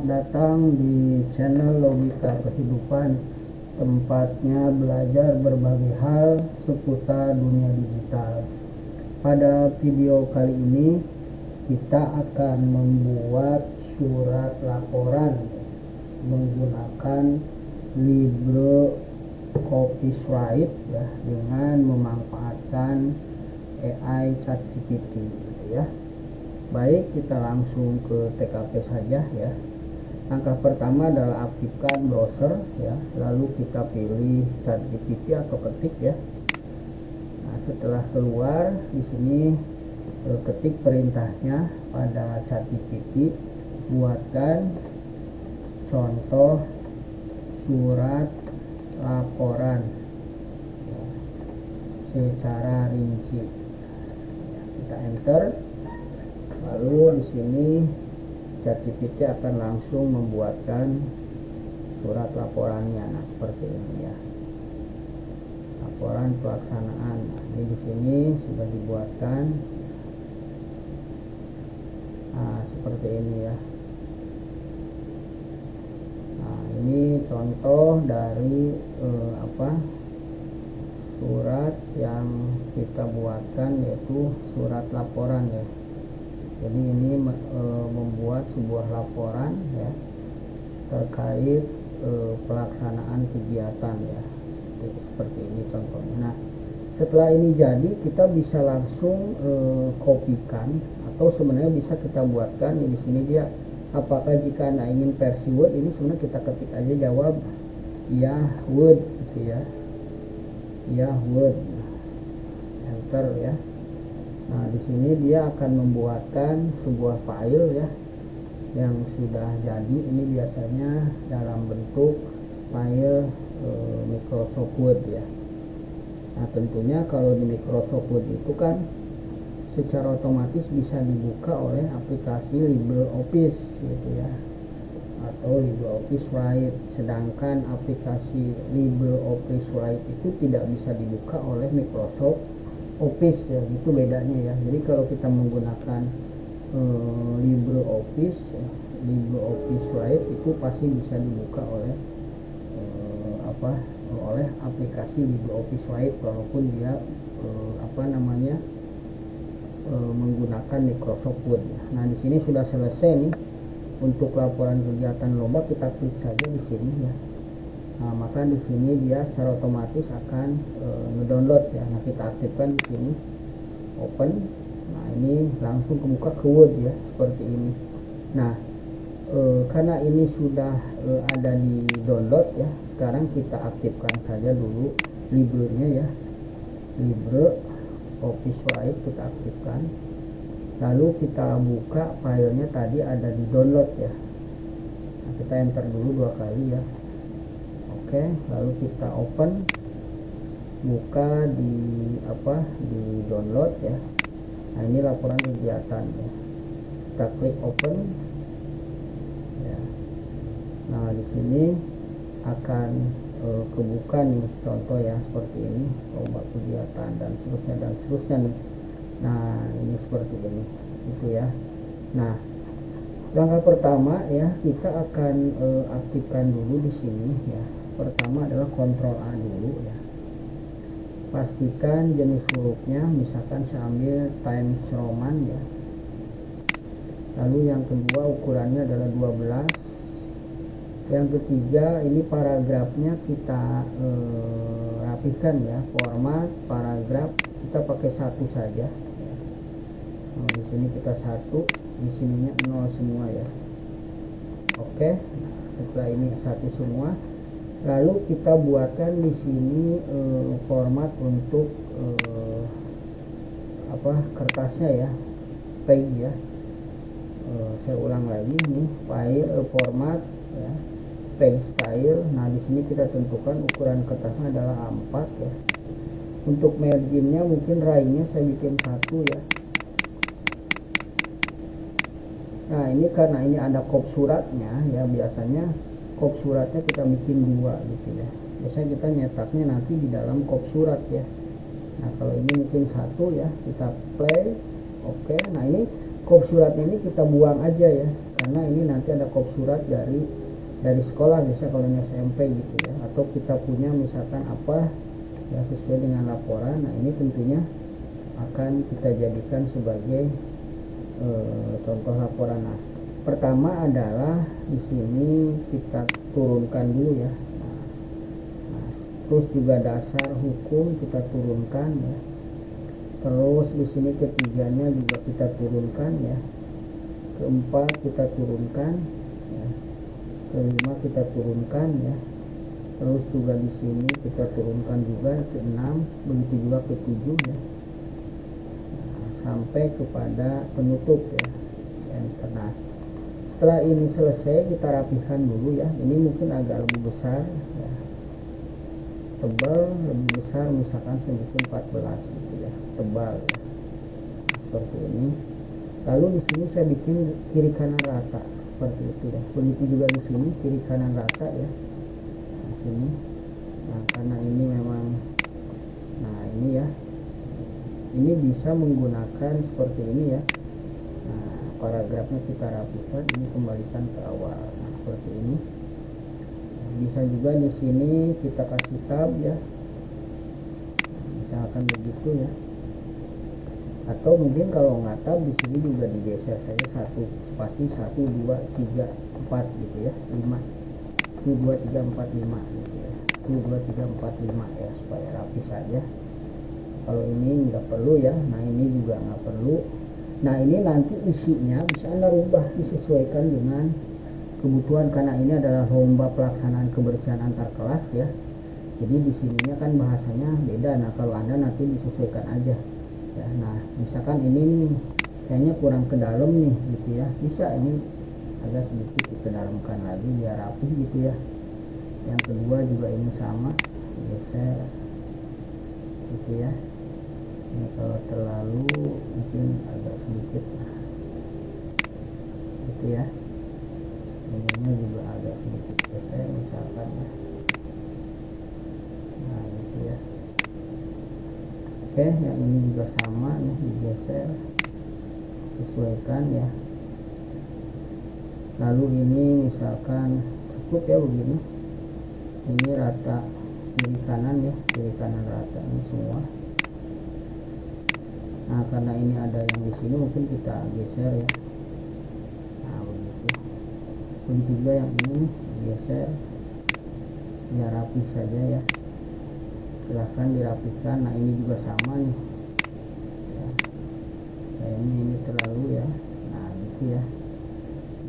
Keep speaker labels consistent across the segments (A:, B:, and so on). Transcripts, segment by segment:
A: Selamat datang di channel Logika Kehidupan, tempatnya belajar berbagai hal seputar dunia digital. Pada video kali ini kita akan membuat surat laporan menggunakan LibreOffice Write ya, dengan memanfaatkan AI ChatGPT gitu ya. Baik, kita langsung ke TKP saja ya. Langkah pertama adalah aktifkan browser ya, lalu kita pilih ChatGPT atau ketik ya. Nah, setelah keluar di sini ketik perintahnya pada ChatGPT, buatkan contoh surat laporan ya, secara rinci. Kita enter. Lalu di sini ChatGPT akan langsung membuatkan surat laporannya. Nah, seperti ini ya. Laporan pelaksanaan. Nah, ini di sini sudah dibuatkan. Nah, seperti ini ya. Nah, ini contoh dari surat yang kita buatkan, yaitu surat laporan ya. Jadi ini membuat sebuah laporan ya terkait pelaksanaan kegiatan ya, seperti ini contohnya. Nah, setelah ini jadi, kita bisa langsung kopikan, atau sebenarnya bisa kita buatkan. Di sini dia, apakah jika Anda ingin versi Word, ini sebenarnya kita ketik aja jawab ya Word gitu ya, ya Word, enter ya. Nah, di sini dia akan membuatkan sebuah file ya yang sudah jadi. Ini biasanya dalam bentuk file Microsoft Word ya. Nah, tentunya kalau di Microsoft Word itu kan secara otomatis bisa dibuka oleh aplikasi LibreOffice gitu ya, atau LibreOffice Write. Sedangkan aplikasi LibreOffice Write itu tidak bisa dibuka oleh Microsoft Office ya, itu bedanya ya. Jadi kalau kita menggunakan LibreOffice LibreOffice Write itu pasti bisa dibuka oleh oleh aplikasi LibreOffice Write, walaupun dia menggunakan Microsoft Word ya. Nah, di sini sudah selesai nih untuk laporan kegiatan lomba. Kita klik saja di sini ya. Nah, maka di sini dia secara otomatis akan ngedownload ya. Nah, kita aktifkan di sini, open. Nah, ini langsung kebuka ke Word ya, seperti ini. Nah, karena ini sudah ada di download ya, sekarang kita aktifkan saja dulu librenya ya, LibreOffice Write kita aktifkan. Lalu kita buka filenya, tadi ada di download ya. Nah, kita enter dulu 2 kali ya. Oke, lalu kita open, buka di download ya. Nah, ini laporan kegiatan ya. Kita klik open ya. Nah, di sini akan kebuka nih contoh ya, seperti ini, lomba kegiatan dan seterusnya nih. Nah, ini seperti ini itu ya. Nah, langkah pertama ya, kita akan aktifkan dulu di sini ya. Pertama adalah Ctrl A dulu ya. Pastikan jenis hurufnya, misalkan saya ambil Times Roman ya. Lalu yang kedua ukurannya adalah 12. Yang ketiga, ini paragrafnya kita rapihkan ya. Format paragraf kita pakai 1 saja. Nah, di sini kita 1, di sininya 0 semua ya. Oke. Nah, setelah ini 1 semua, lalu kita buatkan di sini format untuk kertasnya ya, page ya. Saya ulang lagi nih, file format ya, page style. Nah, di sini kita tentukan ukuran kertasnya adalah A4 ya. Untuk marginnya mungkin raingnya saya bikin 1 ya. Nah, ini karena ini ada kop suratnya ya, biasanya kop suratnya kita bikin 2 gitu ya. Biasanya kita nyetaknya nanti di dalam kop surat ya. Nah, kalau ini mungkin 1 ya, kita play. Oke. Nah, ini kop surat ini kita buang aja ya, karena ini nanti ada kop surat dari sekolah, bisa kalau ini SMP gitu ya, atau kita punya misalkan apa ya sesuai dengan laporan. Nah ini tentunya akan kita jadikan sebagai contoh laporan. Nah, pertama adalah di sini kita turunkan dulu ya. Nah, terus juga dasar hukum kita turunkan ya. Terus di sini ketiganya juga kita turunkan ya. Keempat kita turunkan ya. Kelima kita turunkan ya. Terus juga di sini kita turunkan juga keenam, begitu juga ketujuh ya. Nah, sampai kepada penutup ya. Nah, setelah ini selesai kita rapihkan dulu ya. Ini mungkin agak lebih besar ya. Tebal lebih besar, misalkan sedikit 14 gitu ya, tebal ya. Seperti ini. Lalu di sini saya bikin kiri kanan rata seperti itu ya. Begitu juga di sini kiri kanan rata ya. Di sini. Nah, karena ini memang, nah ini ya. Ini bisa menggunakan seperti ini ya. Nah, paragrafnya kita rapikan, ini kembalikan ke awal. Nah, seperti ini. Bisa juga di sini kita kasih tab ya, misalkan begitu ya. Atau mungkin kalau nggak tab di sini juga digeser saja satu spasi 1 2 3 4 gitu ya, 5 1 2 3 4 5 gitu ya, 1 2 3 4 5 ya, supaya rapi saja. Kalau ini nggak perlu ya. Nah ini juga nggak perlu. Nah ini nanti isinya bisa Anda rubah disesuaikan dengan kebutuhan, karena ini adalah lomba pelaksanaan kebersihan antar kelas ya. Jadi di sininya kan bahasanya beda. Nah kalau Anda nanti disesuaikan aja ya. Nah misalkan ini nih kayaknya kurang ke dalam nih gitu ya, bisa ini agak sedikit dikedalamkan lagi biar rapi gitu ya. Yang kedua juga ini sama, geser gitu ya. Ini kalau terlalu mungkin agak sedikit gitu ya. Ininya juga agak sedikit geser misalkan ya. Nah gitu ya. Oke, yang ini juga sama nih, digeser, sesuaikan ya. Lalu ini misalkan cukup ya begini. Ini rata kiri kanan ya, kiri kanan rata ini semua. Nah karena ini ada yang di sini mungkin kita geser ya. Begitu juga yang ini geser ya, rapi saja ya, silahkan dirapikan. Nah ini juga sama nih ya. Kayaknya ini terlalu ya. Nah gitu ya,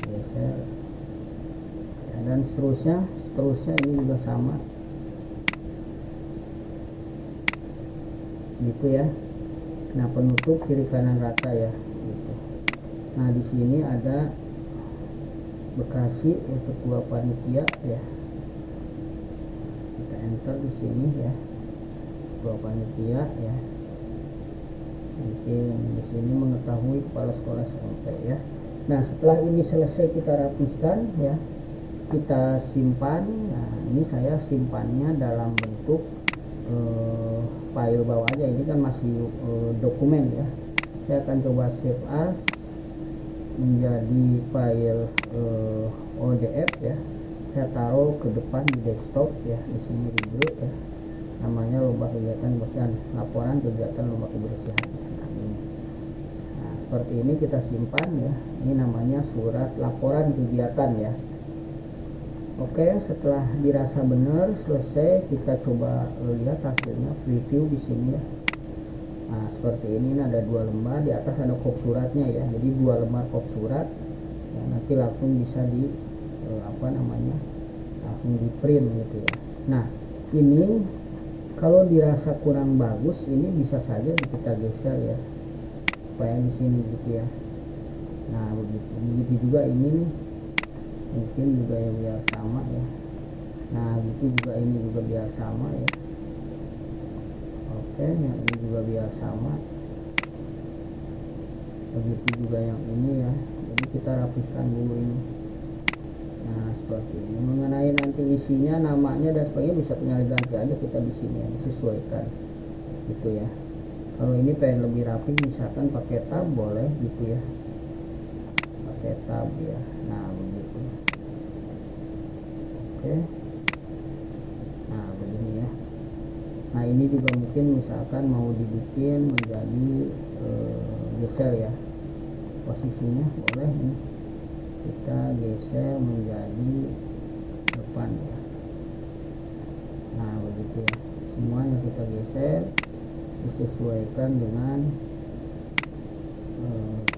A: geser ya, dan seterusnya ini juga sama gitu ya. Nah penutup kiri kanan rata ya gitu. Nah di sini ada Bekasi untuk ketua panitia ya, kita enter di sini ya, ketua panitia ya. Mungkin di sini mengetahui kepala sekolah SMP ya. Nah setelah ini selesai kita rapihkan ya, kita simpan. Nah ini saya simpannya dalam bentuk file bawah aja, ini kan masih dokumen ya. Saya akan coba save as menjadi file ODF ya. Saya taruh ke depan di desktop ya, di sini ribut ya. Namanya lomba kegiatan kebersihan, laporan kegiatan lomba kebersihan. Nah, ini. Nah, seperti ini kita simpan ya. Ini namanya surat laporan kegiatan ya. Oke, setelah dirasa benar selesai, kita coba lihat hasilnya, preview di sini ya. Nah seperti ini ada 2 lembar, di atas ada kop suratnya ya. Jadi 2 lembar kop surat ya, nanti langsung bisa di langsung di print gitu ya. Nah ini kalau dirasa kurang bagus, ini bisa saja kita geser ya, supaya di sini gitu ya. Nah begitu juga ini nih, mungkin juga ya biar sama ya. Nah gitu juga ini juga biar sama ya. Oke, yang ini juga biar sama. Begitu juga yang ini ya. Jadi kita rapihkan dulu ini. Nah seperti ini. Mengenai nanti isinya, namanya dan sebagainya bisa tinggal ganti aja kita di sini ya, disesuaikan gitu ya. Kalau ini pengen lebih rapi, misalkan pakai tab boleh gitu ya. setup ya. Nah begitu. Oke, nah begini ya. Nah ini juga mungkin misalkan mau dibikin menjadi geser ya posisinya, boleh nih kita geser menjadi depan ya. Nah begitu ya, semuanya kita geser disesuaikan dengan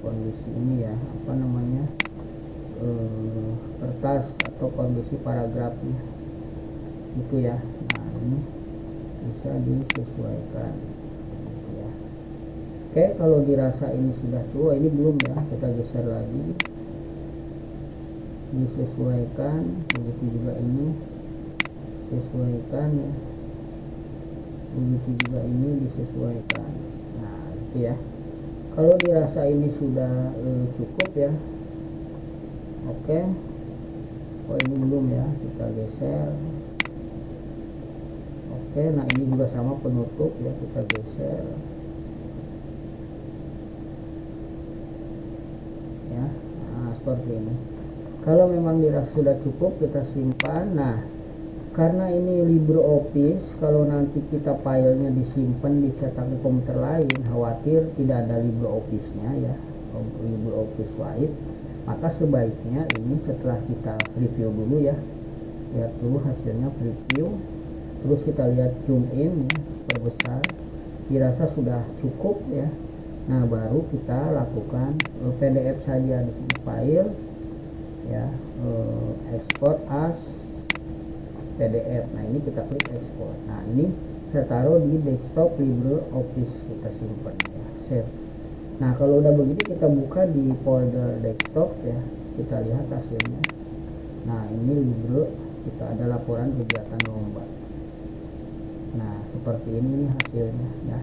A: kondisi ini ya, apa namanya, kertas atau kondisi paragrafnya itu ya. Nah ini bisa disesuaikan ya. Oke, kalau dirasa ini sudah tua, ini belum ya, kita geser lagi, disesuaikan. Begitu juga ini sesuaikan ya, begitu juga ini disesuaikan. Nah itu ya, kalau dirasa ini sudah cukup ya. Oke, oh ini belum ya, kita geser. Oke, nah ini juga sama penutup ya, kita geser ya. Nah seperti ini. Kalau memang dirasa sudah cukup, kita simpan. Nah karena ini LibreOffice, kalau nanti kita filenya disimpan dicetak di komputer lain, khawatir tidak ada LibreOffice-nya ya, LibreOffice Write, maka sebaiknya ini setelah kita preview dulu ya, lihat dulu hasilnya, preview, terus kita lihat zoom in ya, perbesar, dirasa sudah cukup ya. Nah baru kita lakukan PDF saja di sini, file ya, export as PDF. Nah ini kita klik export. Nah ini saya taruh di desktop LibreOffice, kita simpan ya, save. Nah kalau udah begini kita buka di folder desktop ya, kita lihat hasilnya. Nah ini Libre, kita ada laporan kegiatan lomba. Nah seperti ini hasilnya ya.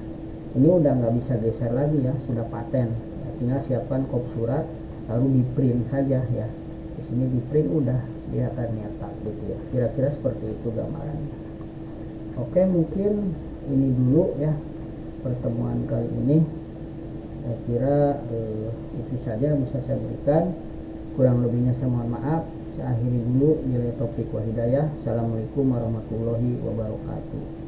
A: Ini udah nggak bisa geser lagi ya, sudah paten ya, tinggal siapkan kop surat lalu di print saja ya. Di sini di print udah dia akan nyetak gitu ya, kira-kira seperti itu gambarannya. Oke, mungkin ini dulu ya pertemuan kali ini, saya kira itu saja yang bisa saya berikan, kurang lebihnya saya mohon maaf. Saya akhiri dulu. Bila taufik wa hidayah. Assalamualaikum warahmatullahi wabarakatuh.